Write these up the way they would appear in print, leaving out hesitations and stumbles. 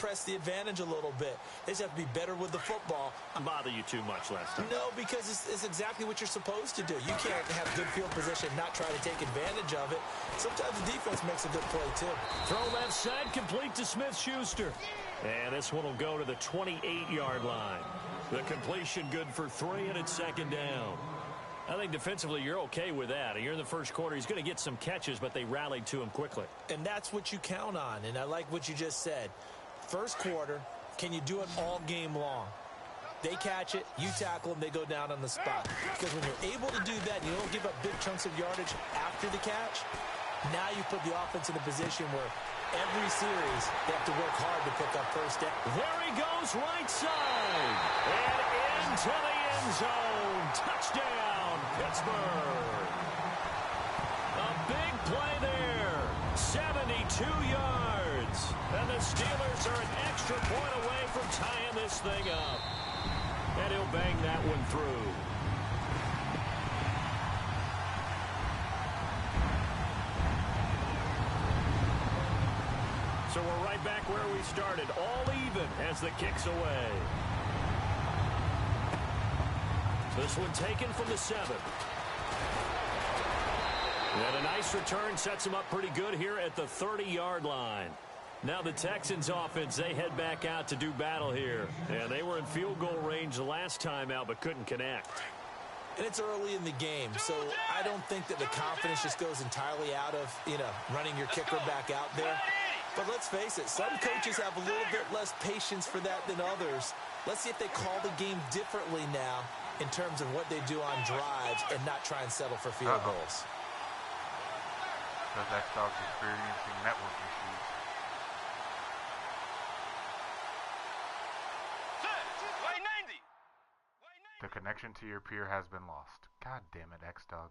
press the advantage a little bit. They just have to be better with the football. Bother you too much last time? No, because it's exactly what you're supposed to do. You can't have good field position and not try to take advantage of it. Sometimes the defense makes a good play, too. Throw left side, complete to Smith-Schuster. And this one will go to the 28-yard line. The completion good for 3, and it's second down. I think defensively you're okay with that. You're in the first quarter. He's going to get some catches, but they rallied to him quickly. And that's what you count on, and I like what you just said. First quarter, can you do it all game long? They catch it, you tackle them, they go down on the spot. Because when you're able to do that and you don't give up big chunks of yardage after the catch, now you put the offense in a position where every series they have to work hard to pick up first down. There he goes, right side. And into the end zone. Touchdown, Pittsburgh. A big play there. 72 yards. And the Steelers are an extra point away from tying this thing up. And he'll bang that one through. So we're right back where we started, all even as the kick's away. This one taken from the 7. And a nice return sets him up pretty good here at the 30-yard line. Now the Texans offense, they head back out to do battle here. And they were in field goal range the last time out but couldn't connect. And it's early in the game, so I don't think that the confidence just goes entirely out of, running your kicker back out there. But let's face it, some coaches have a little bit less patience for that than others. Let's see if they call the game differently now in terms of what they do on drives and not try and settle for field goals. Because X-Dog's experiencing network issues. The connection to your peer has been lost. God damn it, X-Dog.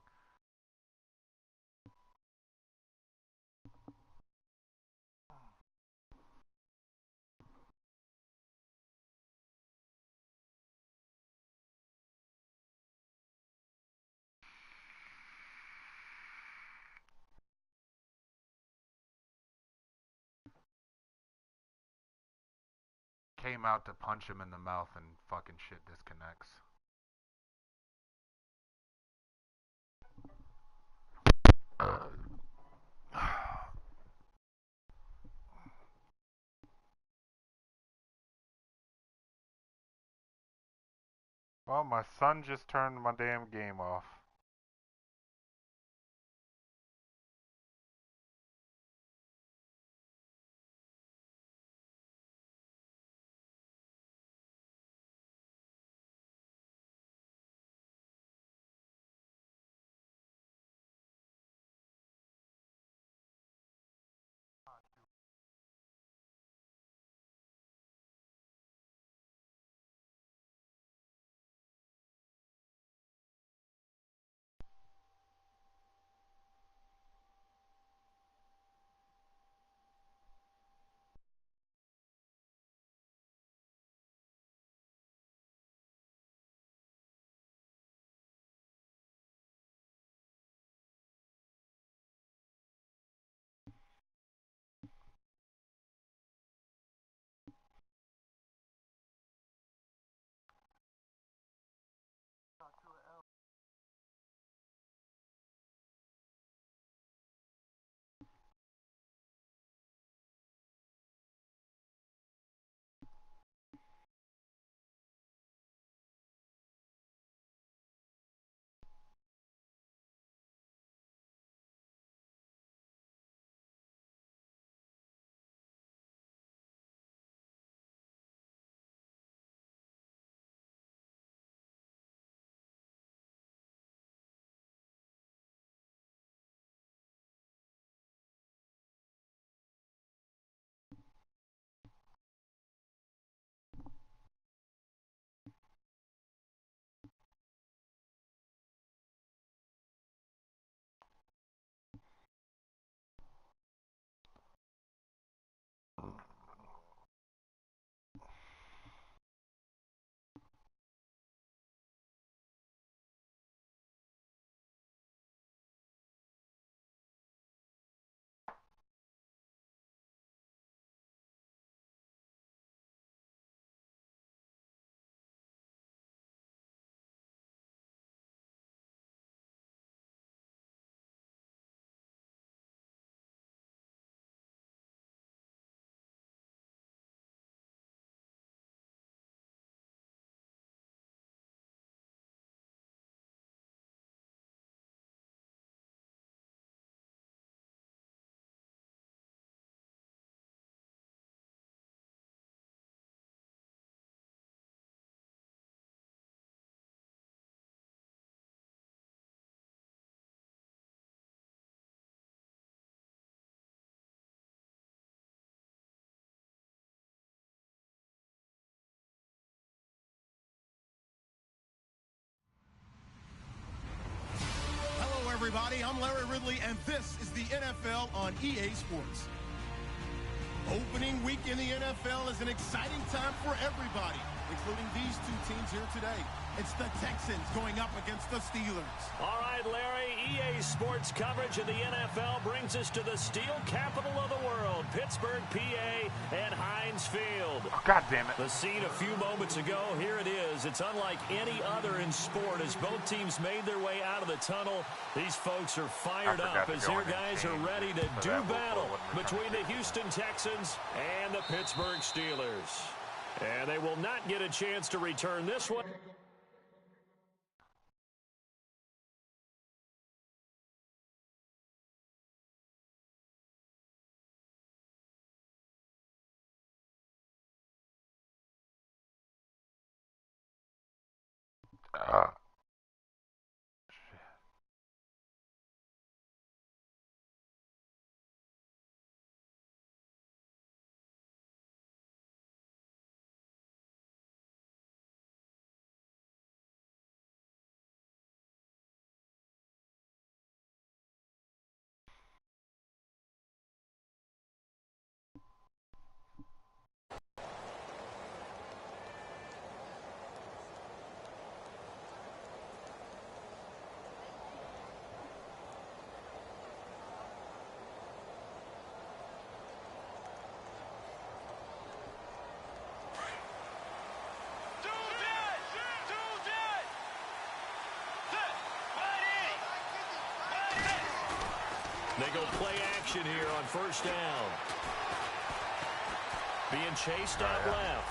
Came out to punch him in the mouth and fucking shit disconnects. Well, my son just turned my damn game off. Hey, I'm Larry Ridley, and this is the NFL on EA Sports. Opening week in the NFL is an exciting time for everybody, including these two teams here today. It's the Texans going up against the Steelers. All right, Larry, EA Sports coverage of the NFL brings us to the steel capital of the world, Pittsburgh, PA, and Heinz Field. Oh, God damn it. The scene a few moments ago, here it is. It's unlike any other in sport as both teams made their way out of the tunnel. These folks are fired up as their guys are ready to do battle between the Houston Texans and the Pittsburgh Steelers. And they will not get a chance to return this one. Shit. They go play action here on first down. Being chased out left.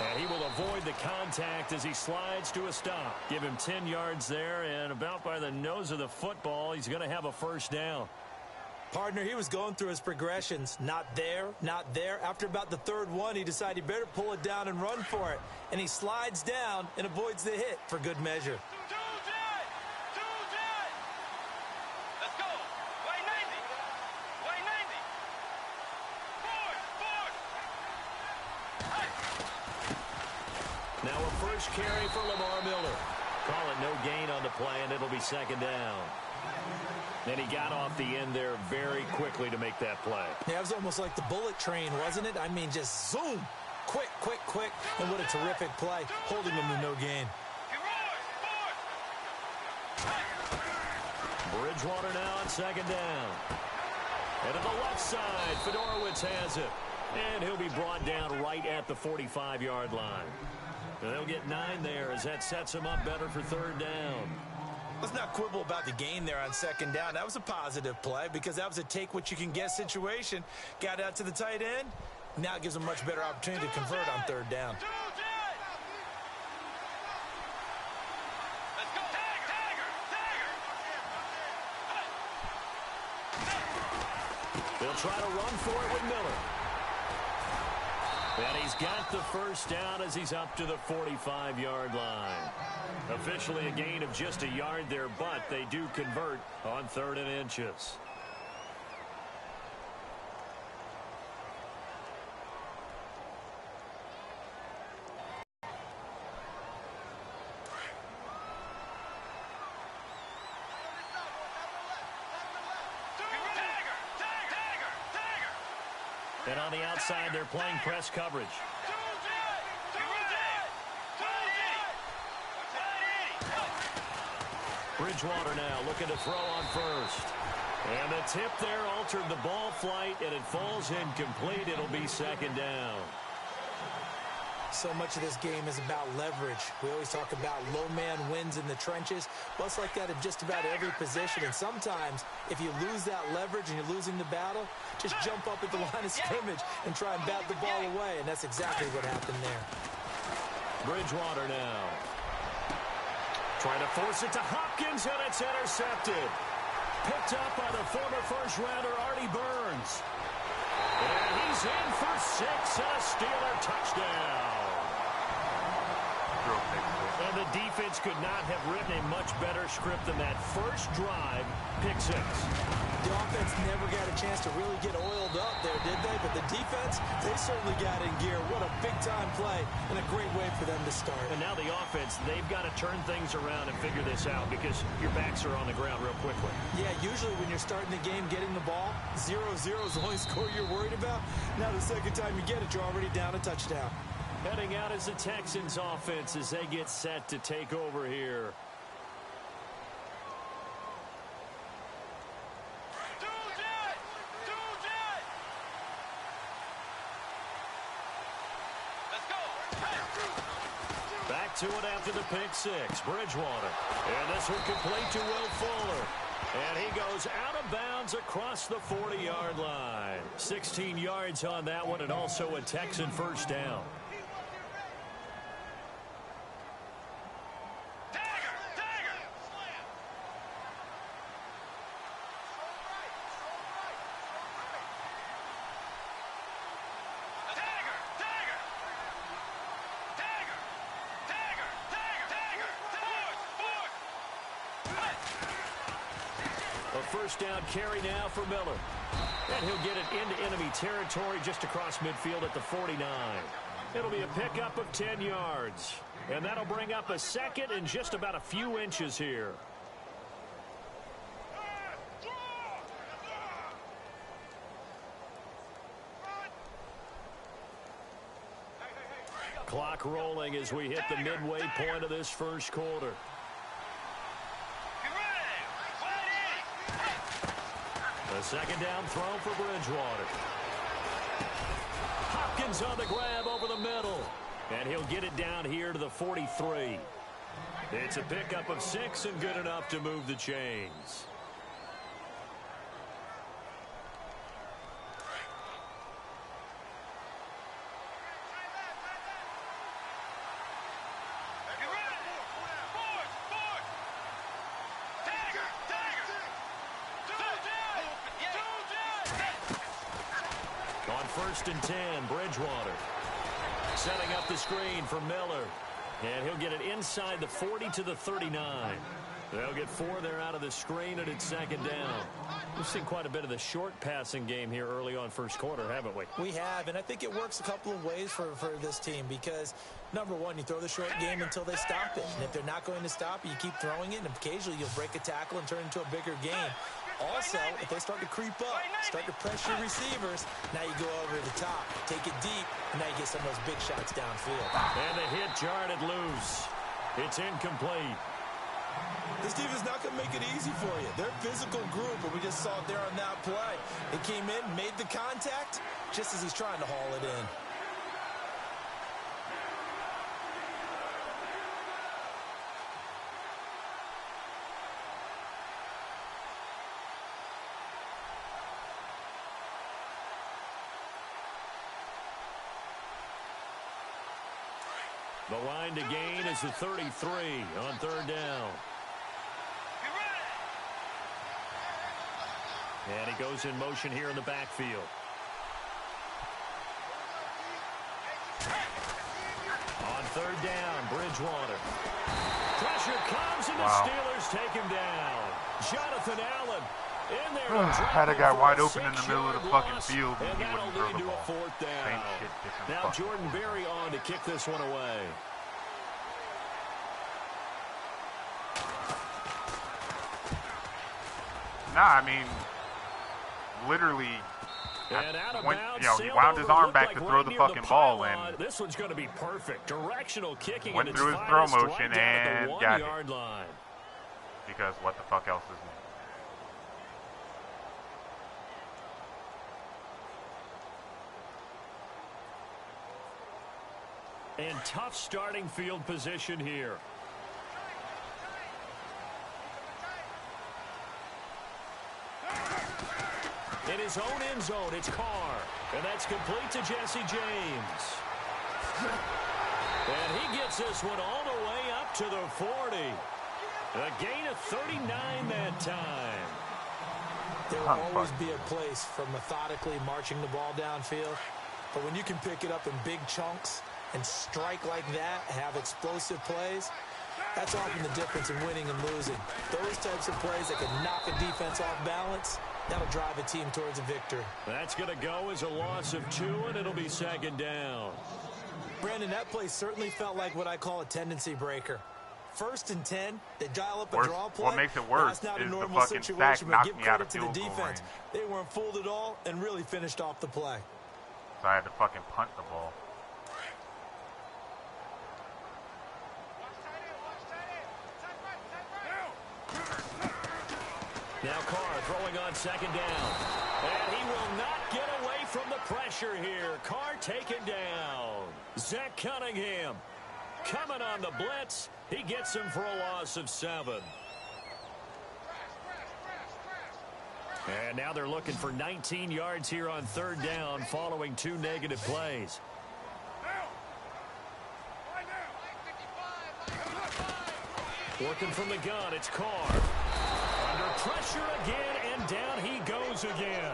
And he will avoid the contact as he slides to a stop. Give him 10 yards there, and about by the nose of the football, he's going to have a first down. Partner, he was going through his progressions. Not there, not there. After about the third one, he decided he better pull it down and run for it. And he slides down and avoids the hit for good measure. Now a first carry for Lamar Miller. Call it no gain on the play, and it'll be second down. And he got off the end there very quickly to make that play. Yeah, it was almost like the bullet train, wasn't it? I mean, just zoom. Quick, quick, quick. And what a terrific play, holding him to no gain. Bridgewater now on second down. And to the left side, Fedorowicz has it. And he'll be brought down right at the 45-yard line. And they'll get 9 there as that sets him up better for third down. Let's not quibble about the gain there on second down. That was a positive play because that was a take-what-you-can-get situation. Got out to the tight end. Now it gives him a much better opportunity to convert on third down. They'll try to run for it with Miller. And he's got the first down as he's up to the 45-yard line. Officially a gain of just a yard there, but they do convert on 3rd and inches. And on the outside, they're playing press coverage. Bridgewater now looking to throw on first. And the tip there altered the ball flight, and it falls incomplete. It'll be second down. So much of this game is about leverage. We always talk about low man wins in the trenches. Well, it's like that in just about every position. And sometimes, if you lose that leverage and you're losing the battle, just jump up at the line of scrimmage and try and bat the ball away. And that's exactly what happened there. Bridgewater now. Trying to force it to Hopkins, and it's intercepted. Picked up by the former first-rounder Artie Burns. And he's in for 6 and a Steeler touchdown. And the defense could not have written a much better script than that first drive, pick 6. The offense never got a chance to really get oiled up there, did they? But the defense, they certainly got in gear. What a big-time play and a great way for them to start. And now the offense, they've got to turn things around and figure this out because your backs are on the ground real quickly. Yeah, usually when you're starting the game, getting the ball, 0-0 is the only score you're worried about. Now the second time you get it, you're already down a touchdown. Heading out is the Texans offense as they get set to take over here. Back to it after the pick six. Bridgewater. And this one complete to Will Fuller. And he goes out of bounds across the 40-yard line. 16 yards on that one and also a Texan first down. First down carry now for Miller. And he'll get it into enemy territory just across midfield at the 49. It'll be a pickup of 10 yards. And that'll bring up a second and just about a few inches here. Clock rolling as we hit the midway point of this first quarter. A second down throw for Bridgewater. Hopkins on the grab over the middle. And he'll get it down here to the 43. It's a pickup of 6 and good enough to move the chains. First and 10, Bridgewater. Setting up the screen for Miller. And he'll get it inside the 40 to the 39. They'll get 4 there out of the screen, and it's second down. We've seen quite a bit of the short passing game here early on first quarter, haven't we? We have, and I think it works a couple of ways for this team because, number one, you throw the short game until they stop it. And if they're not going to stop it, you keep throwing it, and occasionally you'll break a tackle and turn it into a bigger game. Also, if they start to creep up, start to pressure receivers, now you go over the top, take it deep, and now you get some of those big shots downfield. And the hit jarred it loose. It's incomplete. This team is not going to make it easy for you. They're a physical group, and we just saw it there on that play. It came in, made the contact, just as he's trying to haul it in. The line to gain is the 33 on third down. And he goes in motion here in the backfield. On third down, Bridgewater. Pressure comes and the Steelers take him down. Jonathan Allen in there. Had a guy wide open in the middle of the fucking field and he that'll wouldn't throw lead the to a ball. fourth down. Same shit, different Now fucking Jordan ball. Berry on to kick this one away. Nah, I mean, literally, And out of when, bounds, he wound his arm back to throw the fucking ball in. This one's going to be perfect. Directional kicking. Went through his throw motion right and got it. -yard line. Because what the fuck else is new? And tough starting field position here. In his own end zone, it's Carr. And that's complete to Jesse James. And he gets this one all the way up to the 40. A gain of 39 that time. There will always be a place for methodically marching the ball downfield. But when you can pick it up in big chunks and strike like that, have explosive plays, that's often the difference in winning and losing. Those types of plays that can knock a defense off balance, That'll drive a team towards a victory. That's going to go as a loss of 2, and it'll be second down. Brandon, that play certainly felt like what I call a tendency breaker. 1st and 10, they dial up a draw play. What makes it worse That's not is a the normal fucking sack situation, but knocked give me out credit of to the field goal defense. range. They weren't fooled at all and really finished off the play. So I had to fucking punt the ball. Now Carr throwing on second down. And he will not get away from the pressure here. Carr taken down. Zach Cunningham coming on the blitz. He gets him for a loss of 7. And now they're looking for 19 yards here on 3rd down following 2 negative plays. Working from the gun, it's Carr. Under pressure again, and down he goes again.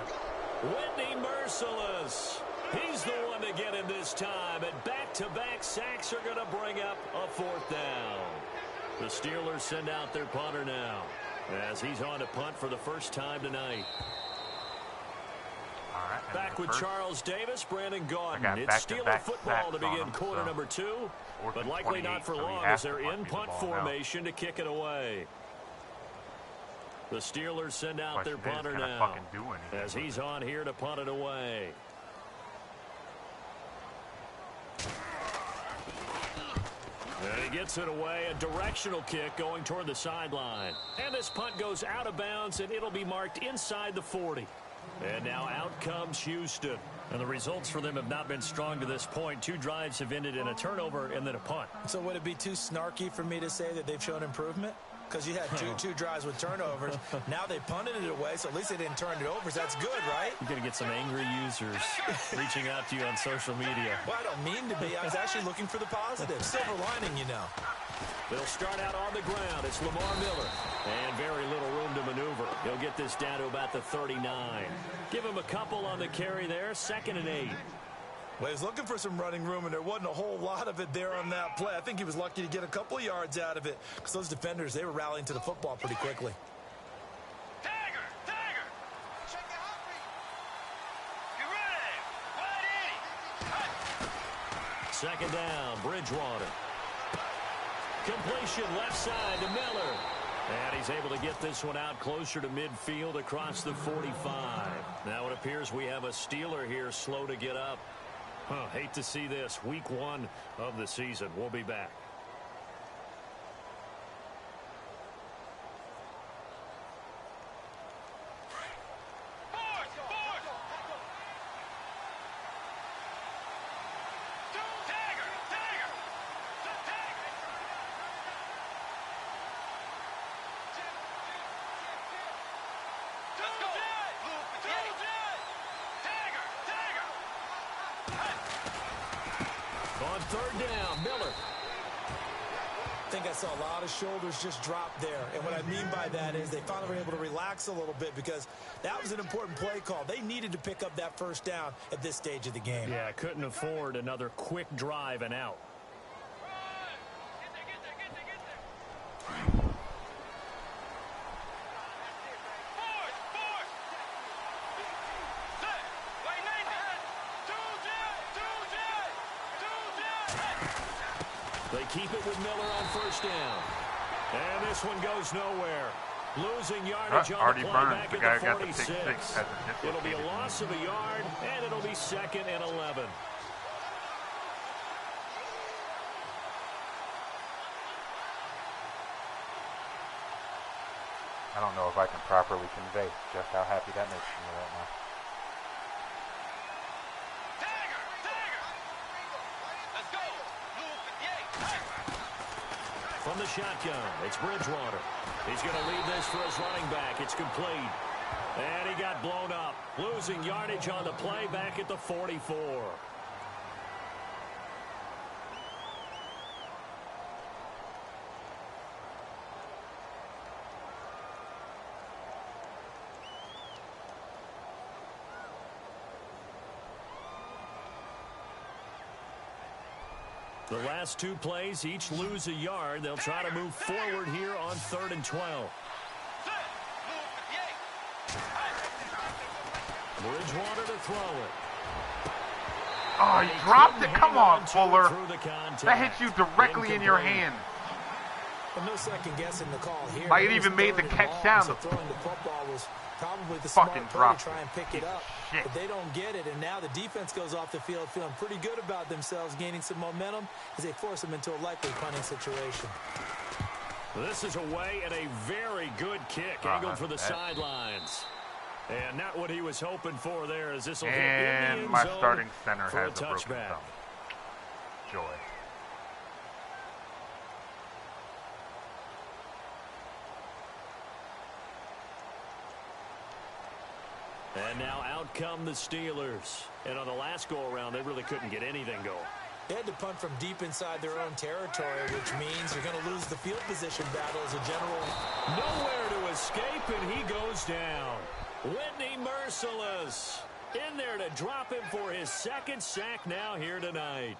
Whitney Merciless. He's the one to get him this time, and back-to-back sacks are going to bring up a 4th down. The Steelers send out their punter now, as he's on to punt for the first time tonight. All right, Back with Charles Davis, Brandon Gaudin. got It's Steeler back-to-back football to sacks on begin him, quarter so number 2, but 4th likely and not for 28, so he long has as they're to in punt punt the ball now. formation to kick it away. The Steelers send out their Question is, punter can I now, fucking do anything as with he's it? on here to punt it away. And he gets it away, a directional kick going toward the sideline. And this punt goes out of bounds, and it'll be marked inside the 40. And now out comes Houston. And the results for them have not been strong to this point. 2 drives have ended in a turnover and then a punt. So would it be too snarky for me to say that they've shown improvement? Because you had two drives with turnovers. Now they punted it away, so at least they didn't turn it over. So that's good, right? You're going to get some angry users reaching out to you on social media. Well, I don't mean to be. I was actually looking for the positive. Silver lining, you know. They'll start out on the ground. It's Lamar Miller. And very little room to maneuver. He'll get this down to about the 39. Give him a couple on the carry there. 2nd and 8. Well, he was looking for some running room, and there wasn't a whole lot of it there on that play. I think he was lucky to get a couple of yards out of it because those defenders, they were rallying to the football pretty quickly. Tiger! Check the hot read. You ready? 2nd down, Bridgewater. Completion left side to Miller. And he's able to get this one out closer to midfield across the 45. Now it appears we have a Steeler here slow to get up. Hate to see this. Week 1 of the season. We'll be back. On 3rd down, Miller. I think I saw a lot of shoulders just drop there. And what I mean by that is they finally were able to relax a little bit because that was an important play call. They needed to pick up that 1st down at this stage of the game. Yeah, couldn't afford another quick drive and out. They keep it with Miller on 1st down. And this one goes nowhere. Losing yardage on Artie the play Burns, back the at guy the who got the pick 46. six, has a It'll be a dislocated loss of a yard, and it'll be 2nd and 11. I don't know if I can properly convey just how happy that makes me right now. From the shotgun, it's Bridgewater. He's going to leave this for his running back. It's complete. And he got blown up. Losing yardage on the play back at the 44. The last 2 plays each lose a yard. They'll try to move forward here on 3rd and 12. Bridgewater to throw it. Oh, he dropped it. Come on, Fuller. That hits you directly in your hand. Well, no second guessing the call here. Like it even made the catch down. So throwing the football was probably the fucking smart play to try and pick it it up. Shit. But they don't get it, and now the defense goes off the field feeling pretty good about themselves, gaining some momentum as they force them into a likely punting situation. This is away and a very good kick angled for the sidelines. And not what he was hoping for there as this will hit in the end And my zone starting center for has a broken thumb. Joy. And now out come the Steelers. And on the last go-around, they really couldn't get anything going. They had to punt from deep inside their own territory, which means you're going to lose the field position battle as a general. Nowhere to escape, and he goes down. Whitney Merciless in there to drop him for his second sack now here tonight.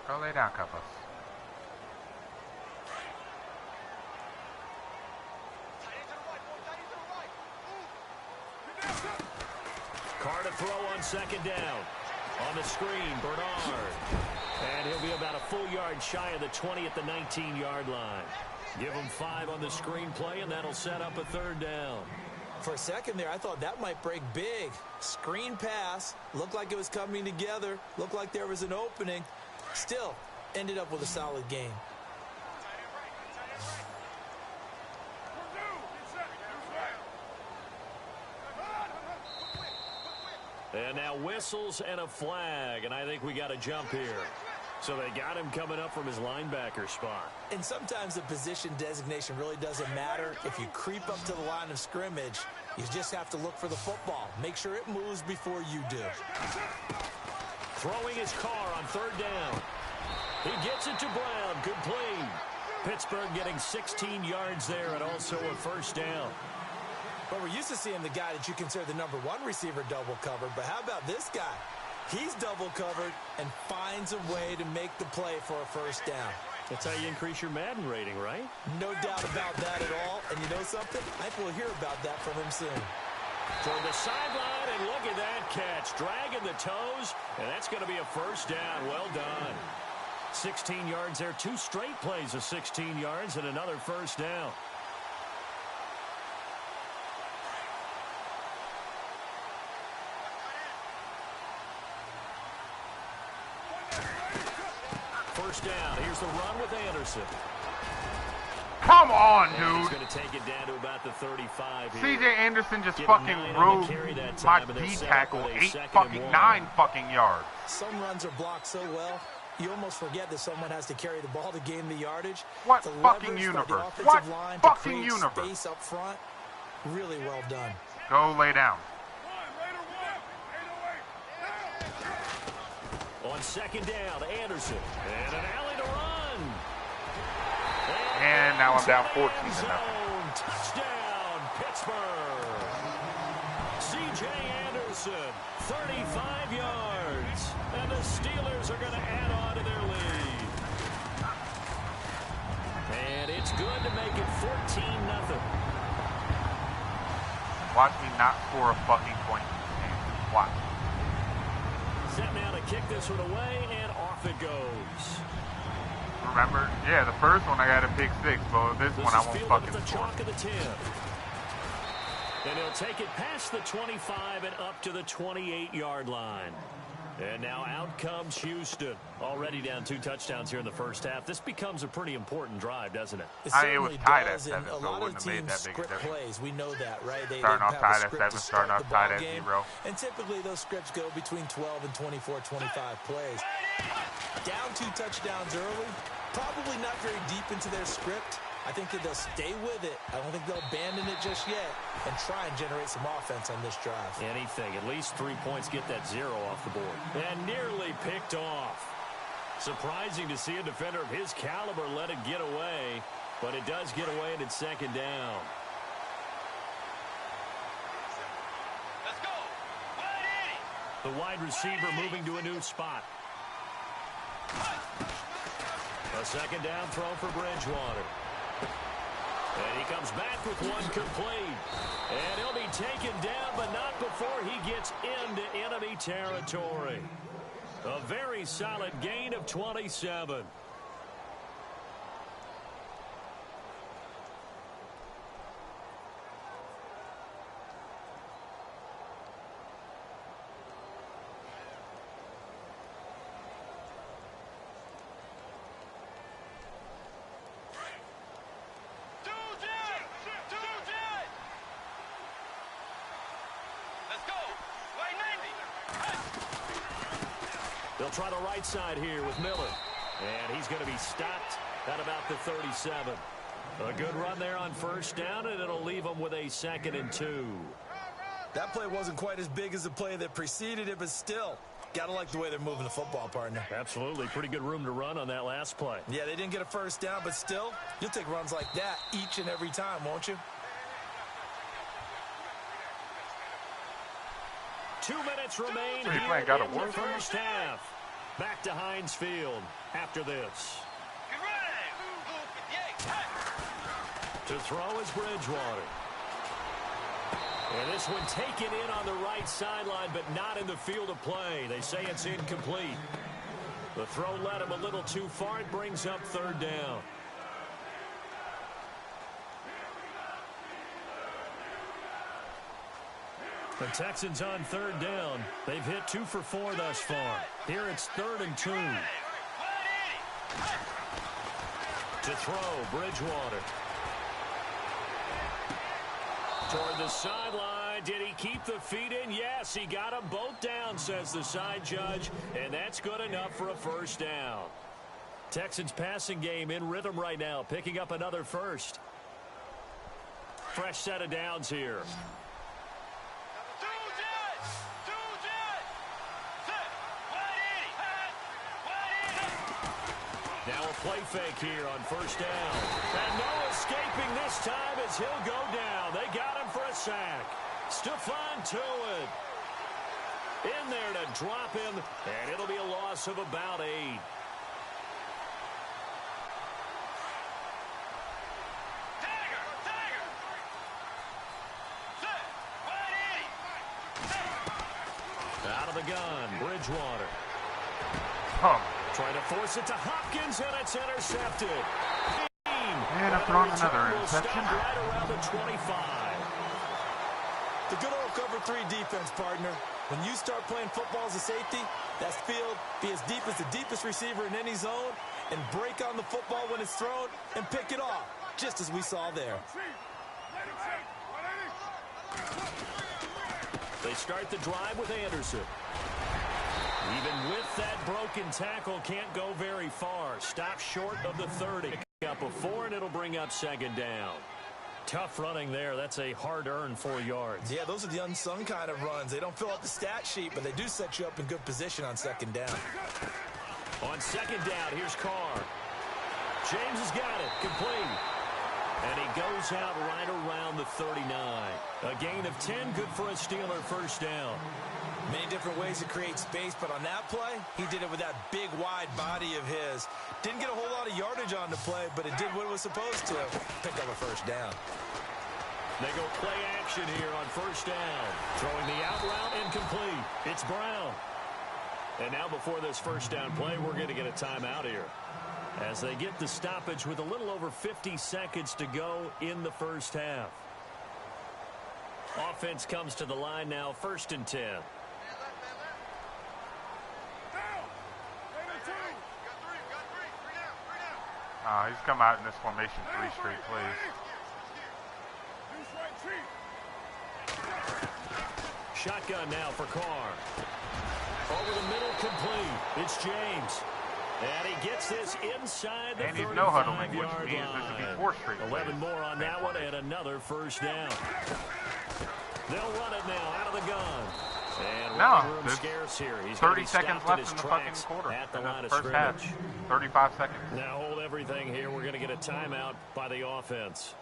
Go lay down, Cuppas. Carr to throw on second down. On the screen, Bernard. And he'll be about a full yard shy of the 20 at the 19-yard line. Give him 5 on the screen play, and that'll set up a third down. For a second there, I thought that might break big. Screen pass. Looked like it was coming together. Looked like there was an opening. Still, ended up with a solid game. And now whistles and a flag, and I think we got a jump here. So they got him coming up from his linebacker spot. And sometimes the position designation really doesn't matter. If you creep up to the line of scrimmage, you just have to look for the football. Make sure it moves before you do. Throwing his Carr on third down. He gets it to Brown. Complete. Pittsburgh getting 16 yards there and also a first down. But we're used to seeing the guy that you consider the number 1 receiver double covered. But how about this guy? He's double covered and finds a way to make the play for a first down. That's how you increase your Madden rating, right? No doubt about that at all. And you know something? I think we'll hear about that from him soon. Toward the sideline, and look at that catch. Dragging the toes, and that's going to be a first down. Well done. 16 yards there. 2 straight plays of 16 yards and another first down. First down. Here's the run with Anderson. Come on, And he's dude. going to take it down to about the 35 here. CJ Anderson just Give him fucking 9 on the rode carry that my time, and they'll D set up tackle with a 8 second fucking and 9 1. fucking yards. Some runs are blocked so well, you almost forget that someone has to carry the ball to gain the yardage. What The fucking leverage by universe? the offensive What line fucking to create universe? space up front. Really well done. Go lay down. On second down, Anderson. And an alley to run. And now I'm down 14 to Zone. nothing. Touchdown, Pittsburgh. C.J. Anderson, 35 yards. And the Steelers are going to add on to their lead. And it's good to make it 14-0. Watch me not score a fucking point in this game. Watch. Set now to kick this one away, and off it goes. Remember? Yeah, the first one I got a pick 6, but this one I won't fucking the score. chalk of the 10. And he'll take it past the 25 and up to the 28-yard line. And now out comes Houston. Already down 2 touchdowns here in the first half. This becomes a pretty important drive, doesn't it? It It was certainly tied at does, 7, and a so it lot of wouldn't have made teams that big a script difference. plays. We know that, right? They Starting off have a tied at script 7, to starting start off the tied ball at game, 0. And typically those scripts go between 12 and 24, 25 plays. Down 2 touchdowns early, probably not very deep into their script. I think that they'll stay with it. I don't think they'll abandon it just yet and try and generate some offense on this drive. Anything. At least 3 points, get that 0 off the board. And nearly picked off. Surprising to see a defender of his caliber let it get away, but it does get away and it's second down. Let's go. 180. The wide receiver moving to a new spot. A second down throw for Bridgewater. And he comes back with one complete. And he'll be taken down, but not before he gets into enemy territory. A very solid gain of 27. They'll try the right side here with Miller. And he's going to be stopped at about the 37. A good run there on first down, and it'll leave them with a 2nd and 2. That play wasn't quite as big as the play that preceded it, but still, got to like the way they're moving the football, partner. Absolutely. Pretty good room to run on that last play. Yeah, they didn't get a first down, but still, you'll take runs like that each and every time, won't you? 2 minutes remain So here got in the first half. Back to Heinz Field after this. To throw is Bridgewater. And this one taken in on the right sideline, but not in the field of play. They say it's incomplete. The throw led him a little too far. It brings up 3rd down. The Texans on 3rd down. They've hit 2 for 4 thus far. Here it's 3rd and 2. To throw, Bridgewater. Toward the sideline. Did he keep the feet in? Yes, he got them both down, says the side judge. And that's good enough for a first down. Texans passing game in rhythm right now, picking up another first. Fresh set of downs here. Now a play fake here on first down. And no escaping this time as he'll go down. They got him for a sack. Stephon Tuitt in there to drop him, and it'll be a loss of about 8. Out of the gun, Bridgewater. Trying to force it to Hopkins, and it's intercepted. And I'm throwing another interception. Right around the 25. The good old cover 3 defense, partner. When you start playing football as a safety, that's field, be as deep as the deepest receiver in any zone, and break on the football when it's thrown and pick it off, just as we saw there. They start the drive with Anderson. Even with that broken tackle, can't go very far. Stop short of the 30. Up a 4, and it'll bring up 2nd down. Tough running there. That's a hard-earned 4 yards. Yeah, those are the unsung kind of runs. They don't fill out the stat sheet, but they do set you up in good position on 2nd down. On 2nd down, here's Carr. James has got it. Complete. And he goes out right around the 39. A gain of 10, good for a Steeler first down. Many different ways to create space, but on that play, he did it with that big, wide body of his. Didn't get a whole lot of yardage on the play, but it did what it was supposed to. Pick up a first down. They go play action here on first down. Throwing the out route incomplete. It's Brown. And now before this first down play, we're going to get a timeout here, as they get the stoppage with a little over 50 seconds to go in the first half. Offense comes to the line now, 1st and 10. He's come out in this formation 3 straight plays. Shotgun now for Carr. Over the middle, complete. It's James. And he gets this inside the 35-yard line. 11 more on that one, and another first down. They'll run it now out of the gun. And running room scarce here. He's 30 seconds left in the fucking quarter. At the line of first half. 35 seconds. Now hold everything here. We're going to get a timeout by the offense,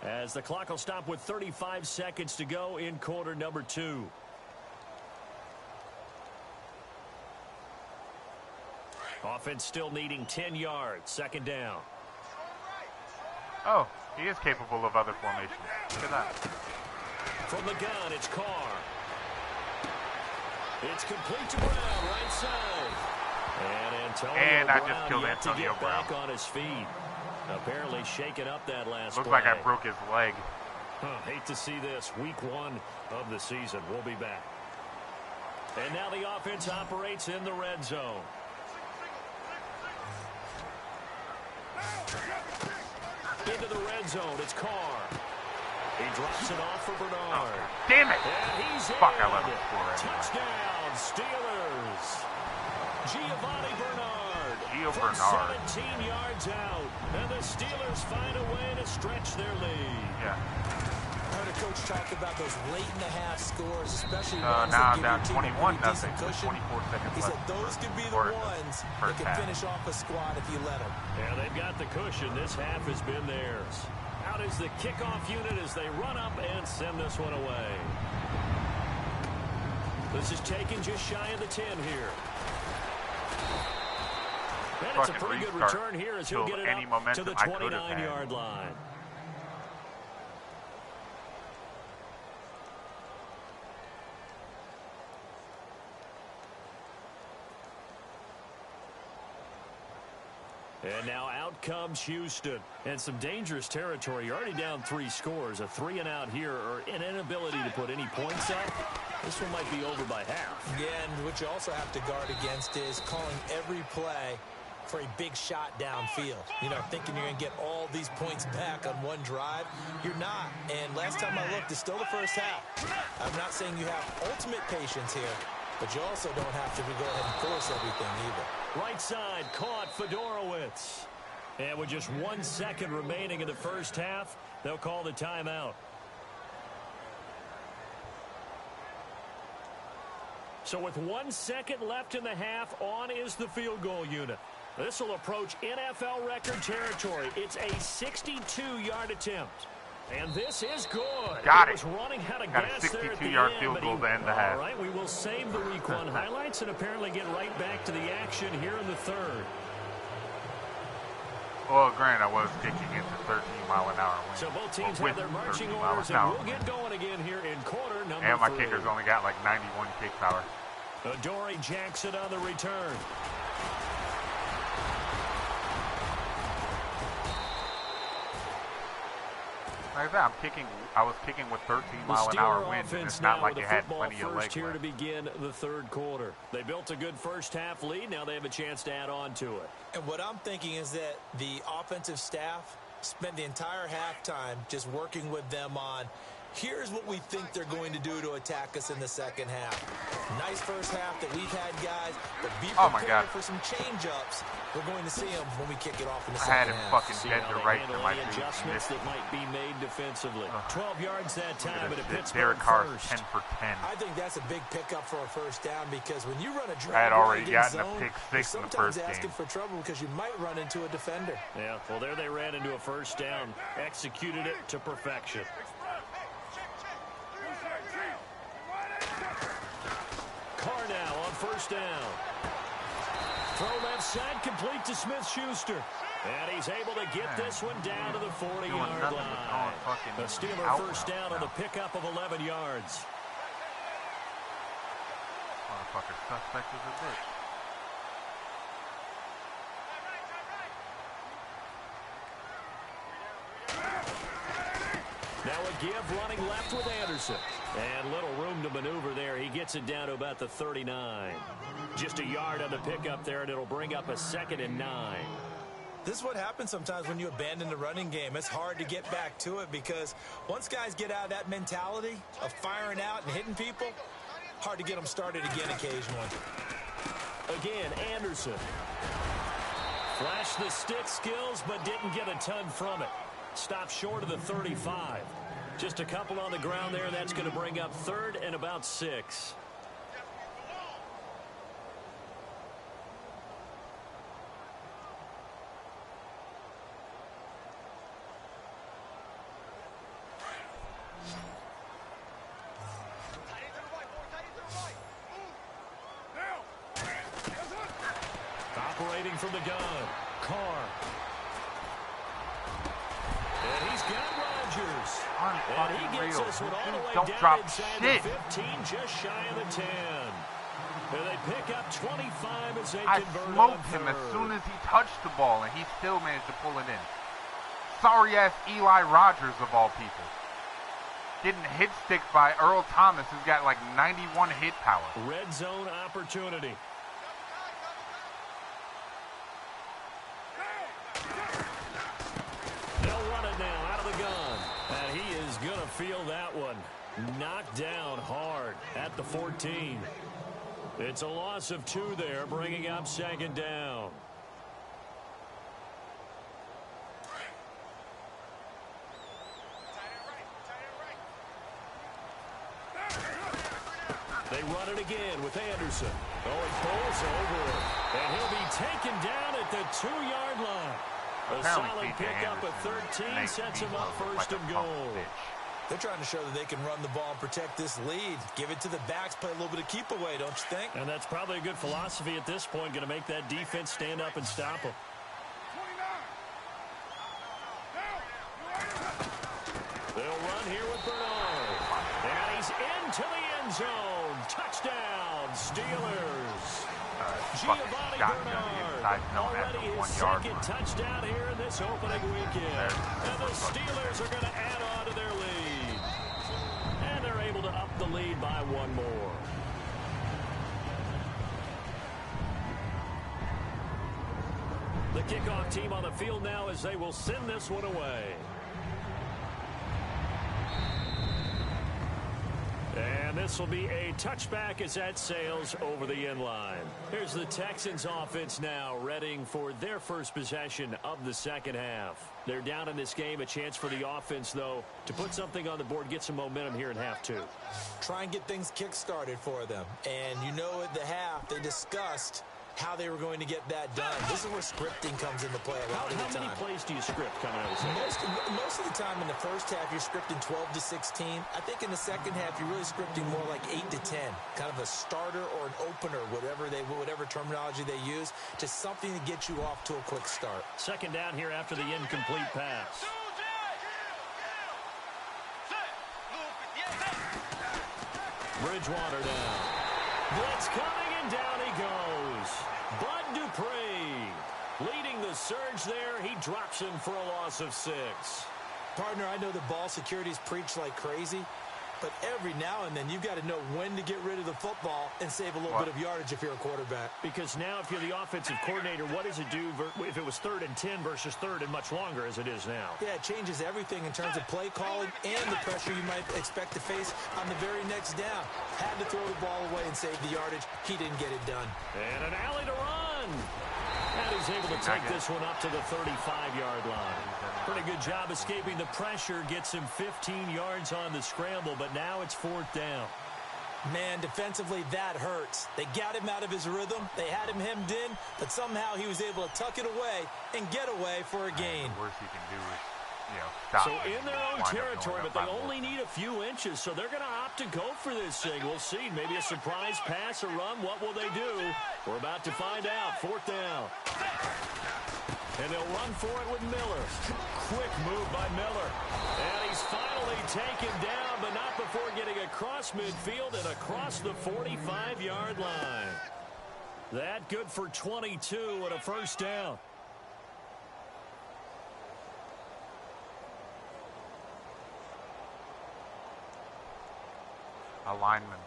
as the clock will stop with 35 seconds to go in quarter number 2. Offense still needing 10 yards. 2nd down. Oh, He is capable of other formations. Look at that. From the gun, it's Carr. It's complete to Brown, right side. And Antonio I Brown just killed yet to Antonio get Brown. back on his feet. Apparently shaking up that last Looks play. like I broke his leg. Hate to see this. Week 1 of the season. We'll be back. And now the offense operates in the red zone. Into the red zone. It's Carr. He drops it off for Bernard. Damn it! And he's Fuck, in. I let him score anyway. Touchdown, Steelers. Giovanni Bernard. Gio from Bernard. 17 yards out. And the Steelers find a way to stretch their lead. Yeah. I heard a coach talk about those late-in-the-half scores, especially Now ones that I'm give down your team a 21 pretty decent nothing. cushion. 24 seconds He left. said those could be the Or ones that first can half. finish off a squad if you let them. Yeah, they've got the cushion. This half has been theirs. Out is the kickoff unit as they run up and send this one away. This is taken just shy of the 10 here. And it's a pretty good return here as he'll get it up to the 29-yard line. And now out comes Houston. And some dangerous territory. You're already down 3 scores. A 3-and-out here or an inability to put any points up. This one might be over by half. Yeah, and what you also have to guard against is calling every play for a big shot downfield. You know, thinking you're going to get all these points back on one drive. You're not. And last time I looked, it's still the first half. I'm not saying you have ultimate patience here, but you also don't have to go ahead and force everything either. Right side caught Fedorowicz. And with just 1 second remaining in the first half, they'll call the timeout. So with 1 second left in the half, on is the field goal unit. This will approach NFL record territory. It's a 62-yard attempt. And this is good. Got it. Was running out of Got gas a there at the 62-yard end, field but goal to end the half. All right, we will save the Week 1 highlights and apparently get right back to the action here in the third. Well, granted, I was kicking into 13-mile-an-hour wind. So both teams have their marching orders, and we'll get going again here in quarter number 3. And my kicker's only got like 91 kick power. Adoree Jackson on the return. Like that, I was kicking with 13-mile-an-hour wind. It's not like it had plenty of legs here left. to begin the third quarter. They built a good first half lead. Now they have a chance to add on to it. And what I'm thinking is that the offensive staff spent the entire halftime just working with them on, here's what we think they're going to do to attack us in the second half. Nice first half that we've had, guys, but be prepared for some change-ups. We're going to see them when we kick it off in the second half. I had him fucking dead to right to my feet. Adjustments that might be made defensively. 12 yards that time, but it Pittsburgh Derek Carr first. 10 for 10. I think that's a big pickup for a first down because when you run a drag I had already gotten a pick six in the first game. asking for trouble because you might run into a defender. Yeah, well, there they ran into a first down. Executed it to perfection. Carr now on first down. Throw left side, complete to Smith-Schuster. And he's able to get this one down to the 40-yard line. The Steeler first down on the pickup of 11 yards. Motherfucker suspect is a bitch. Now a give running left with Anderson. And little room to maneuver there. He gets it down to about the 39. Just a yard on the pickup there, and it'll bring up a 2nd and 9. This is what happens sometimes when you abandon the running game. It's hard to get back to it because once guys get out of that mentality of firing out and hitting people, hard to get them started again occasionally. Again, Anderson. Flashed the stick skills, but didn't get a ton from it. Stopped short of the 35. Just a couple on the ground there, and that's going to bring up 3rd and about 6. Operating from the gun, Carr. And he's got Rodgers. And he gets Unreal. this one all the way Don't down drop inside shit. the 15, just shy of the 10. And they pick up 25 as they I convert smoked on him third. as soon as he touched the ball, and he still managed to pull it in. Sorry-ass Eli Rogers, of all people. Getting hit stick by Earl Thomas, who's got like 91 hit power. Red zone opportunity. They'll run it now out of the gun. And he is going to feel that one. Knocked down hard at the 14. It's a loss of 2 there, bringing up second down. They run it again with Anderson. Oh, he pulls over it. And he'll be taken down at the 2-yard line. A solid pickup at 13 sets him up first and goal. They're trying to show that they can run the ball and protect this lead. Give it to the backs, play a little bit of keep away, don't you think? And that's probably a good philosophy at this point, going to make that defense stand up and stop them. They'll run here with Bernard. And he's into the end zone. Touchdown, Steelers. Giovanni Bernard already his second touchdown here in this opening weekend. And the Steelers are going to add on to their lead. And they're able to up the lead by 1 more. The kickoff team on the field now as they will send this one away. And this will be a touchback as that sails over the end line. Here's the Texans offense now, readying for their first possession of the second half. They're down in this game. A chance for the offense, though, to put something on the board, get some momentum here in half 2. Try and get things kick-started for them. And you know at the half, they discussed how they were going to get that done. This is where scripting comes into play a lot of the time. How many plays do you script coming out of the second? Most of the time in the first half, you're scripting 12 to 16. I think in the second half, you're really scripting more like 8 to 10. Kind of a starter or an opener, whatever terminology they use, just something to get you off to a quick start. Second down here after the incomplete pass. Bridgewater down. Blitz coming, and down he goes. Bud Dupree leading the surge there. He drops him for a loss of 6. Partner, I know the ball security's preached like crazy, but every now and then you've got to know when to get rid of the football and save a little bit of yardage if you're a quarterback. Because now if you're the offensive coordinator, what does it do if it was 3rd and 10 versus 3rd and much longer as it is now? Yeah, it changes everything in terms of play calling and the pressure you might expect to face on the very next down. Had to throw the ball away and save the yardage. He didn't get it done. And an alley to run. And he's able to take this one up to the 35-yard line. Pretty good job escaping the pressure. Gets him 15 yards on the scramble, but now it's 4th down. Man, defensively, that hurts. They got him out of his rhythm. They had him hemmed in, but somehow he was able to tuck it away and get away for a gain. The worst he can do is, stop. So in their own territory, but they only need a few inches, so they're going to opt to go for this thing. We'll see. Maybe a surprise pass or run. What will they do? We're about to find out. 4th down. And they'll run for it with Miller. Quick move by Miller. And he's finally taken down, but not before getting across midfield and across the 45-yard line. That good for 22 and a first down. Alignment.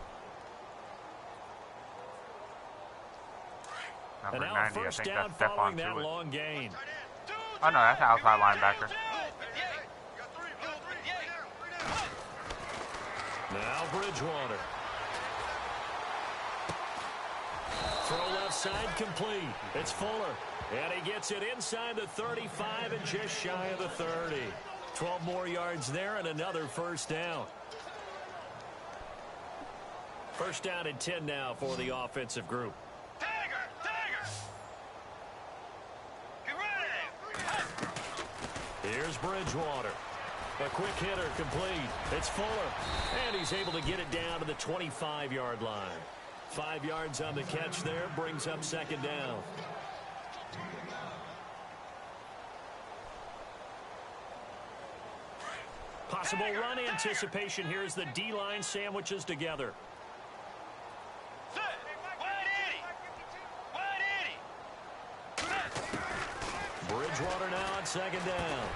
And Number now 90, I first think down that's following Stephon that Tuitt. long gain. Oh, no, that's outside linebacker. Now Bridgewater. Throw left side complete. It's Fuller. And he gets it inside the 35 and just shy of the 30. 12 more yards there and another first down. First down and 10 now for the offensive group. Here's Bridgewater. A quick hitter complete. It's Fuller. And he's able to get it down to the 25-yard line. 5 yards on the catch there. Brings up second down. Possible run anticipation here as the D-line sandwiches together. Bridgewater now on second down.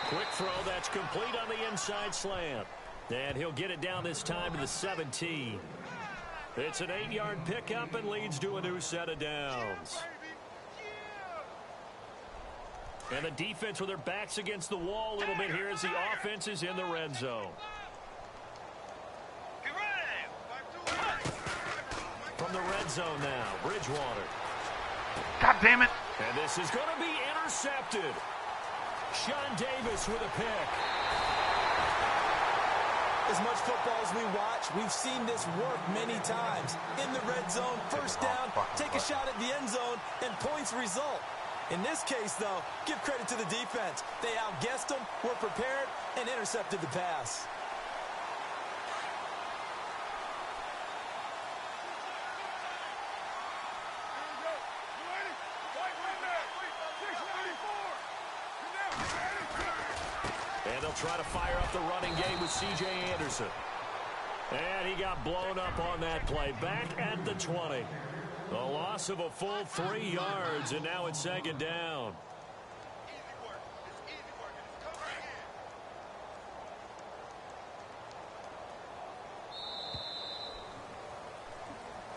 Quick throw that's complete on the inside slant. And he'll get it down this time to the 17. It's an 8-yard pickup and leads to a new set of downs. And the defense with their backs against the wall a little bit here as the offense is in the red zone. From the red zone now, Bridgewater. God damn it. And this is going to be intercepted. Sean Davis with a pick. As much football as we watch, we've seen this work many times. In the red zone, first down, take a shot at the end zone, and points result. In this case, though, give credit to the defense. They outguessed them, were prepared, and intercepted the pass. And they'll try to fire up the running game with C.J. Anderson. And he got blown up on that play. Back at the 20. The loss of a full 3 yards, and now it's second down.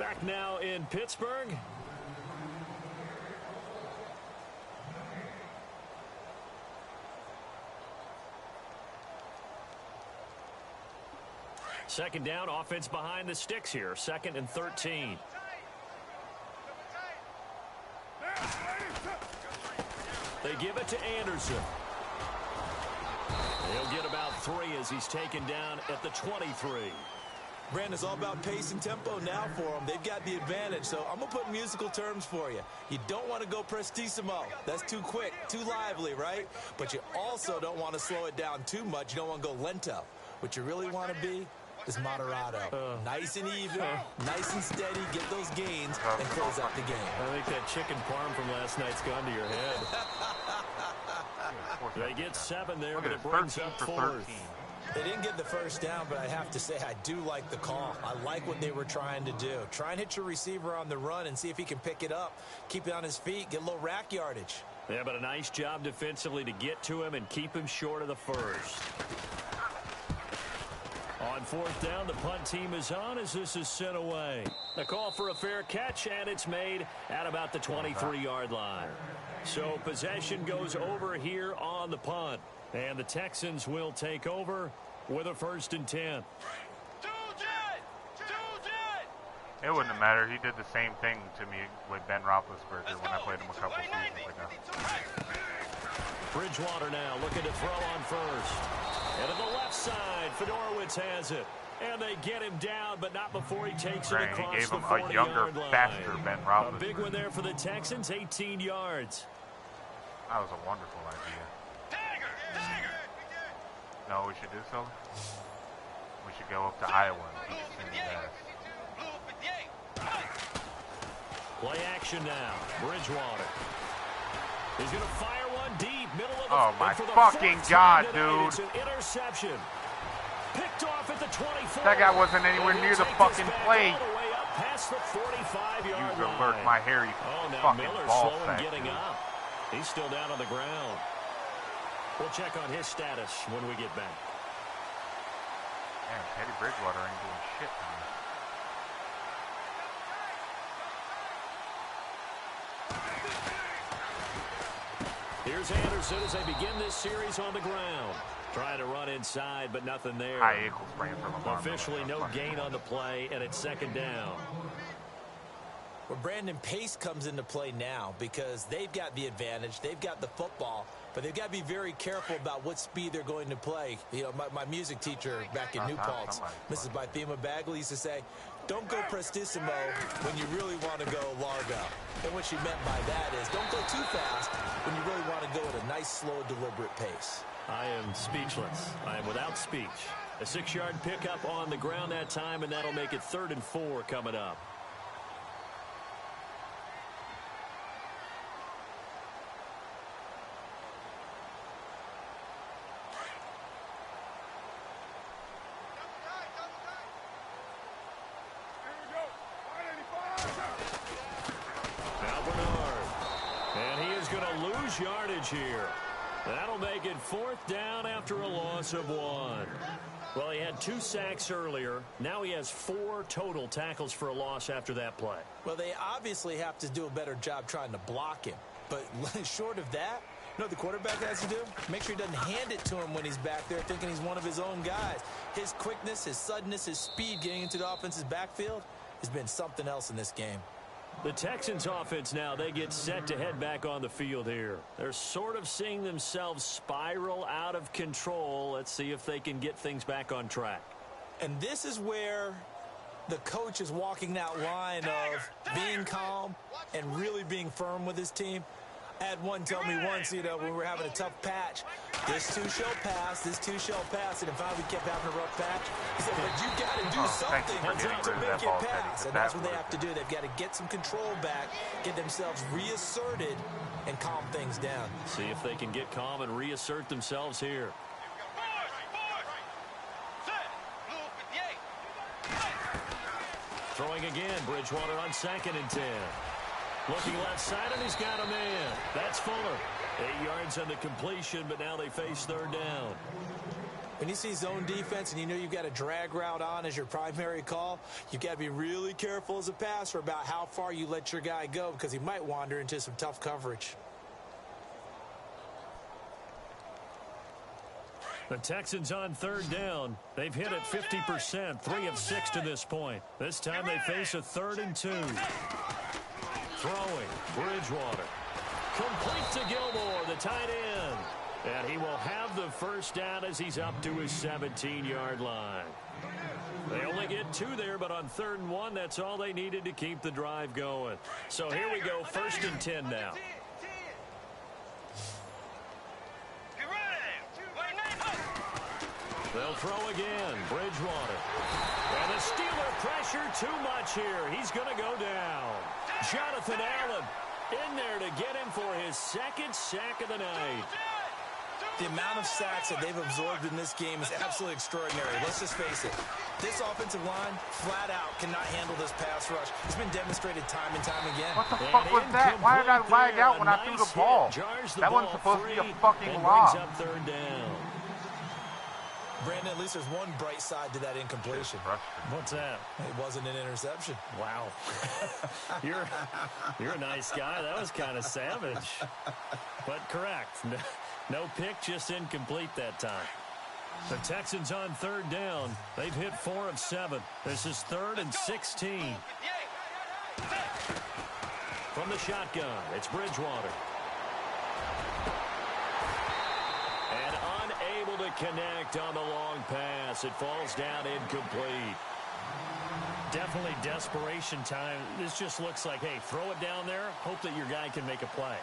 Back now in Pittsburgh. Second down, offense behind the sticks here. 2nd and 13. They give it to Anderson. He'll get about 3 as he's taken down at the 23. Brandon, it's all about pace and tempo now for them. They've got the advantage, so I'm going to put musical terms for you. You don't want to go prestissimo. That's too quick, too lively, right? But you also don't want to slow it down too much. You don't want to go lento. What you really want to be is moderato. Nice and even, nice and steady, get those gains, and close out the game. I think that chicken parm from last night's gone to your head. They get 7 there, but it brings up 4th. They didn't get the first down, but I have to say I do like the call. I like what they were trying to do. Try and hit your receiver on the run and see if he can pick it up. Keep it on his feet, get a little rack yardage. Yeah, but a nice job defensively to get to him and keep him short of the first. On 4th down, the punt team is on as this is sent away. The call for a fair catch, and it's made at about the 23-yard line. So possession goes over here on the punt. And the Texans will take over with a 1st and 10. It wouldn't have mattered. He did the same thing to me with Ben Roethlisberger when I played him a couple seasons ago. Bridgewater now looking to throw on first. And to the left side, Fedorowicz has it. And they get him down, but not before he takes it across he gave the him 40-yard a younger, line. faster Ben Roethlisberger. A big one there for the Texans, 18 yards. That was a wonderful idea. No, we should do so. We should go up to Iowa and beat Cindy Bass. Play action now. Bridgewater. He's going to fire one deep, middle of the Oh my fucking God, dude. It's an interception. Picked off at the 24. That guy wasn't anywhere near the fucking plate. All the way up past the 45-yard You line. alert my hairy Now fucking Miller's ball slow in sack. getting up. He's still down on the ground. We'll check on his status when we get back. Man, Teddy Bridgewater ain't doing shit to me. Here's Anderson as they begin this series on the ground. Trying to run inside, but nothing there. High ankle sprain for Lamar. Officially no gain on the play, and it's 2nd down. Well, Brandon, pace comes into play now because they've got the advantage. They've got the football, but they've got to be very careful about what speed they're going to play. You know, my music teacher back in New Paltz, Mrs. Bythema Bagley, used to say, don't go prestissimo when you really want to go largo. And what she meant by that is don't go too fast when you really want to go at a nice, slow, deliberate pace. I am speechless. I am without speech. A 6-yard pickup on the ground that time, and that'll make it 3rd and 4 coming up. lose yardage here. That'll make it 4th down after a loss of 1. Well, he had 2 sacks earlier. Now he has 4 total tackles for a loss after that play. Well, they obviously have to do a better job trying to block him. But short of that, you know what the quarterback has to do? Make sure he doesn't hand it to him when he's back there thinking he's one of his own guys. His quickness, his suddenness, his speed getting into the offense's backfield has been something else in this game. The Texans offense now, they get set to head back on the field here. They're sort of seeing themselves spiral out of control. Let's see if they can get things back on track. And this is where the coach is walking that line of being calm and really being firm with his team. I had one tell me once, you know, when we were having a tough patch, this too shall pass, this too shall pass, and if finally we kept having a rough patch, he said, but you got to do something to make it pass. And that's what they have to do. They've got to get some control back, get themselves reasserted, and calm things down. See if they can get calm and reassert themselves here. Throwing again, Bridgewater on 2nd and 10. Looking left side, and he's got a man. That's Fuller. 8 yards on the completion, but now they face 3rd down. When you see zone defense and you know you've got a drag route on as your primary call, you've got to be really careful as a passer about how far you let your guy go because he might wander into some tough coverage. The Texans on 3rd down. They've hit it 50%, 3 of 6 to this point. This time they face a 3rd and 2. Throwing, Bridgewater. Complete to Gilmore, the tight end. And he will have the 1st down as he's up to his 17-yard line. They only get 2 there, but on 3rd and 1, that's all they needed to keep the drive going. So here we go, 1st and 10 now. They'll throw again, Bridgewater. And the Steeler pressure too much here. He's going to go down. Jonathan Allen in there to get him for his 2nd sack of the night. The amount of sacks that they've absorbed in this game is absolutely extraordinary. Let's just face it. This offensive line, flat out, cannot handle this pass rush. It's been demonstrated time and time again. What the fuck was that? Why did I lag out when I threw the ball? That wasn't supposed to be a fucking lob. Up 3rd down. Brandon, at least there's one bright side to that incompletion. What's that? It wasn't an interception. Wow. You're a nice guy. That was kind of savage. But correct. No pick, just incomplete that time. The Texans on 3rd down. They've hit 4 of 7. This is 3rd and 16. From the shotgun, it's Bridgewater. And unable to connect on the long pass. It falls down incomplete. Definitely desperation time. This just looks like, hey, throw it down there, hope that your guy can make a play.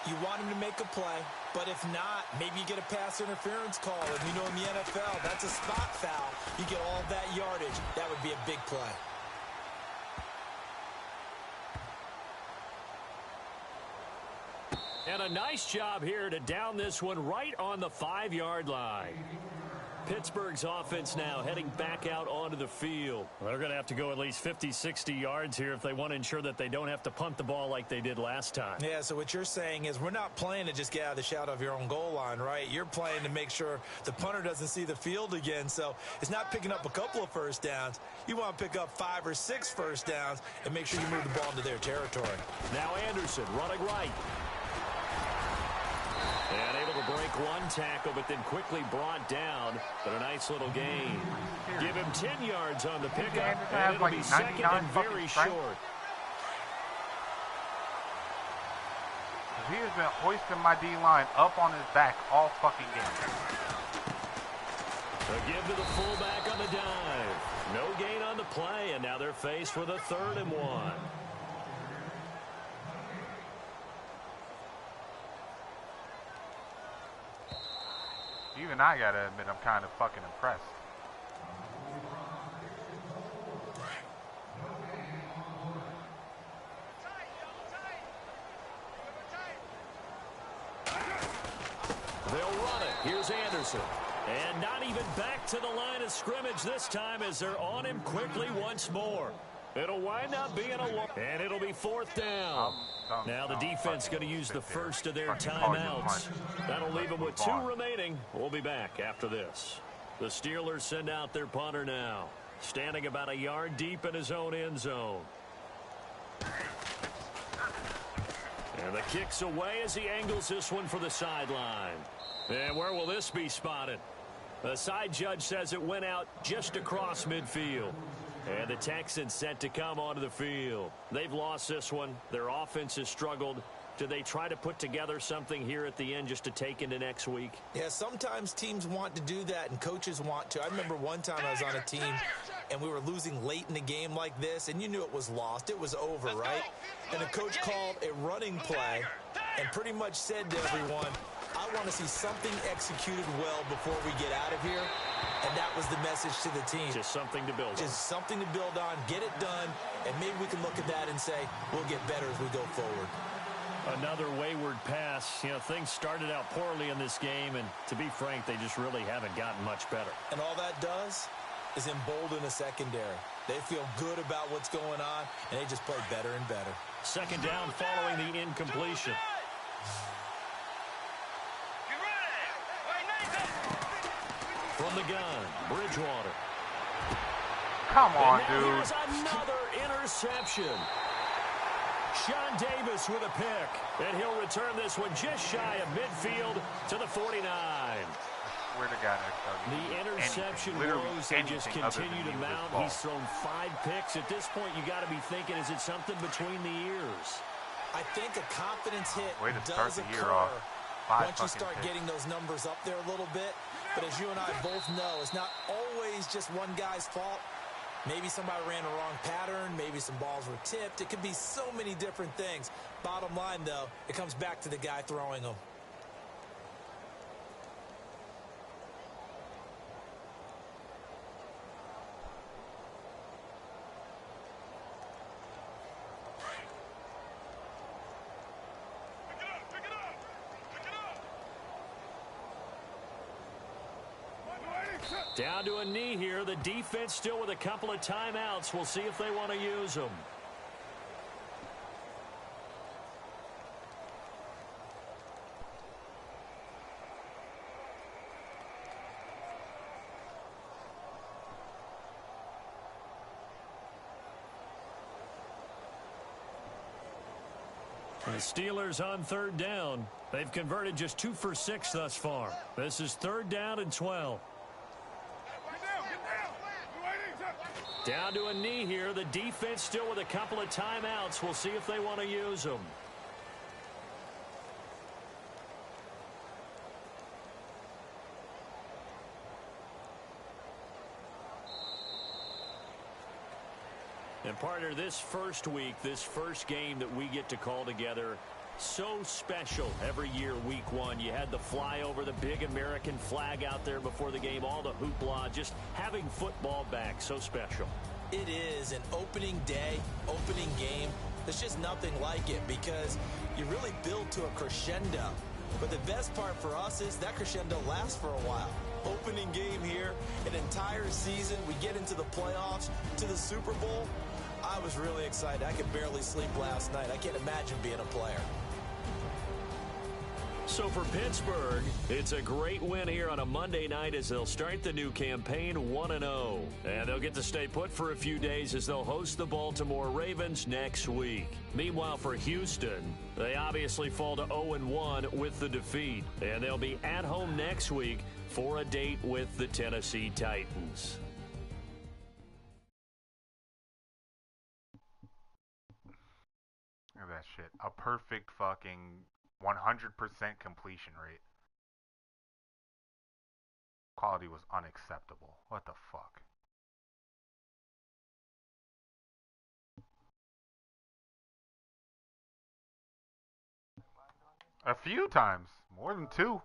You want him to make a play, but if not, maybe you get a pass interference call. And you know in the NFL, that's a spot foul. You get all that yardage. That would be a big play. And a nice job here to down this one right on the 5-yard line. Pittsburgh's offense now heading back out onto the field. They're going to have to go at least 50, 60 yards here if they want to ensure that they don't have to punt the ball like they did last time. Yeah, so what you're saying is we're not playing to just get out of the shadow of your own goal line, right? You're playing to make sure the punter doesn't see the field again. So it's not picking up a couple of first downs. You want to pick up 5 or 6 first downs and make sure you move the ball into their territory. Now Anderson running right. And able to break one tackle, but then quickly brought down. But a nice little gain. Give him 10 yards on the pickup, and it'll be 2nd and very short. He has been hoisting my D-line up on his back all fucking game. A give to the fullback on the dive. No gain on the play, and now they're faced with a 3rd and 1. Even I gotta admit, I'm kind of fucking impressed. They'll run it. Here's Anderson. And not even back to the line of scrimmage this time as they're on him quickly once more. It'll wind up being a long, and it'll be fourth down. Now the defense going to use the first of their timeouts. That'll leave them with 2 remaining. We'll be back after this. The Steelers send out their punter now, standing about a yard deep in his own end zone. And the kick's away as he angles this one for the sideline. And where will this be spotted? The side judge says it went out just across midfield. And the Texans set to come onto the field. They've lost this one. Their offense has struggled. Do they try to put together something here at the end just to take into next week? Yeah, sometimes teams want to do that and coaches want to. I remember one time I was on a team and we were losing late in the game like this, and you knew it was lost. It was over, right? And the coach called a running play and pretty much said to everyone, I want to see something executed well before we get out of here. And that was the message to the team. Just something to build on. Just something to build on, get it done, and maybe we can look at that and say, we'll get better as we go forward. Another wayward pass. You know, things started out poorly in this game, and to be frank, they just really haven't gotten much better. And all that does is embolden a secondary. They feel good about what's going on, and they just play better and better. Second down following the incompletion. From the gun, Bridgewater. Come on, and dude. Here's another interception. Sean Davis with a pick, and he'll return this one just shy of midfield to the 49. Swear to God, the interception woes, they just continue to mount. He's thrown 5 picks. At this point, you got to be thinking, is it something between the ears? I think a confidence hit the does year occur off. once you start getting those numbers up there a little bit. But as you and I both know, it's not always just one guy's fault. Maybe somebody ran a wrong pattern. Maybe some balls were tipped. It could be so many different things. Bottom line, though, it comes back to the guy throwing them. Down to a knee here. The defense still with a couple of timeouts. We'll see if they want to use them. The Steelers on third down. They've converted just 2 for 6 thus far. This is 3rd down and 12. Down to a knee here. The defense still with a couple of timeouts. We'll see if they want to use them. And partner, this first week, this first game that we get to call together, so special every year, week 1. You had the flyover, the big American flag out there before the game, all the hoopla, just having football back, so special. It is an opening day, opening game. There's just nothing like it because you really build to a crescendo. But the best part for us is that crescendo lasts for a while. Opening game here, an entire season, we get into the playoffs, to the Super Bowl. I was really excited. I could barely sleep last night. I can't imagine being a player. So for Pittsburgh, it's a great win here on a Monday night as they'll start the new campaign 1-0. And they'll get to stay put for a few days as they'll host the Baltimore Ravens next week. Meanwhile, for Houston, they obviously fall to 0-1 with the defeat. And they'll be at home next week for a date with the Tennessee Titans. Look at that shit. A perfect fucking 100% completion rate. Quality was unacceptable. What the fuck? A few times. More than 2.